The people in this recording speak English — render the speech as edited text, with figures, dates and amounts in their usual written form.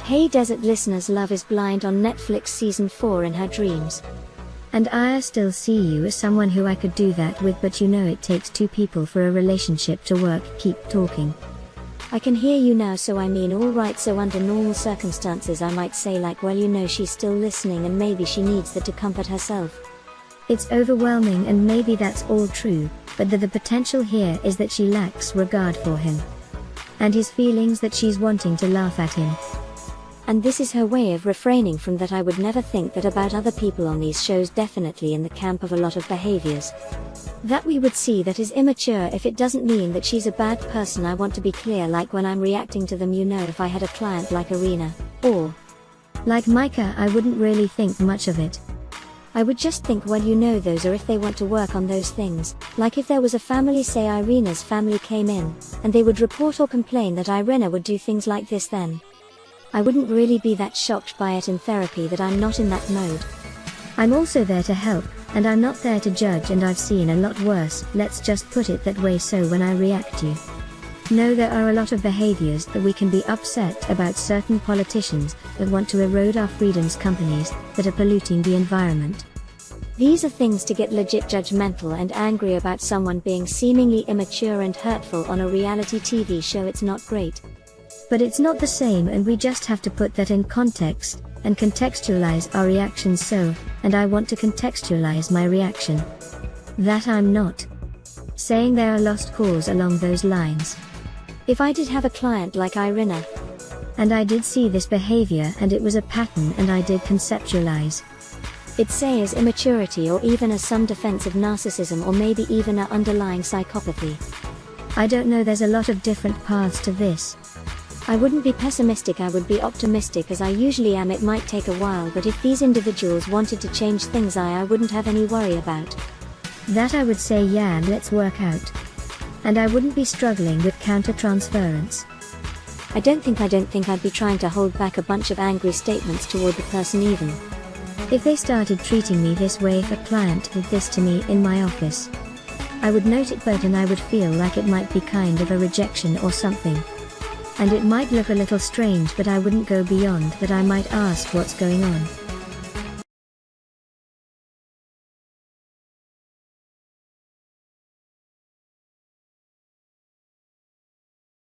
Hey Desert listeners, Love is Blind on Netflix season 4 in her dreams. And I still see you as someone who I could do that with, but you know it takes two people for a relationship to work. Keep talking. I can hear you now, so I mean alright, so under normal circumstances I might say like, well, you know, she's still listening and maybe she needs that to comfort herself. It's overwhelming and maybe that's all true, but the potential here is that she lacks regard for him. And his feelings that she's wanting to laugh at him. And this is her way of refraining from that. I would never think that about other people on these shows, definitely in the camp of a lot of behaviors that we would see that is immature. If it doesn't mean that she's a bad person, I want to be clear, like when I'm reacting to them, you know, if I had a client like Irina, or like Micah, I wouldn't really think much of it. I would just think, well, you know, those are if they want to work on those things. Like if there was a family, say Irina's family came in, and they would report or complain that Irina would do things like this, then I wouldn't really be that shocked by it in therapy. That I'm not in that mode. I'm also there to help, and I'm not there to judge, and I've seen a lot worse, let's just put it that way. So when I react, you know, there are a lot of behaviors that we can be upset about, certain politicians that want to erode our freedoms, companies that are polluting the environment. These are things to get legit judgmental and angry about. Someone being seemingly immature and hurtful on a reality TV show, it's not great. But it's not the same, and we just have to put that in context and contextualize our reactions. So, and I want to contextualize my reaction. That I'm not saying there are lost cause along those lines. If I did have a client like Irina, and I did see this behavior and it was a pattern, and I did conceptualize it, say as immaturity, or even as some defense of narcissism, or maybe even a underlying psychopathy. I don't know, there's a lot of different paths to this. I wouldn't be pessimistic, I would be optimistic, as I usually am. It might take a while, but if these individuals wanted to change things, I wouldn't have any worry about that. I would say, yeah, and let's work out. And I wouldn't be struggling with counter-transference. I don't think I'd be trying to hold back a bunch of angry statements toward the person, even if they started treating me this way. If a client did this to me in my office, I would note it, but and I would feel like it might be kind of a rejection or something. And it might look a little strange, but I wouldn't go beyond that. I might ask what's going on.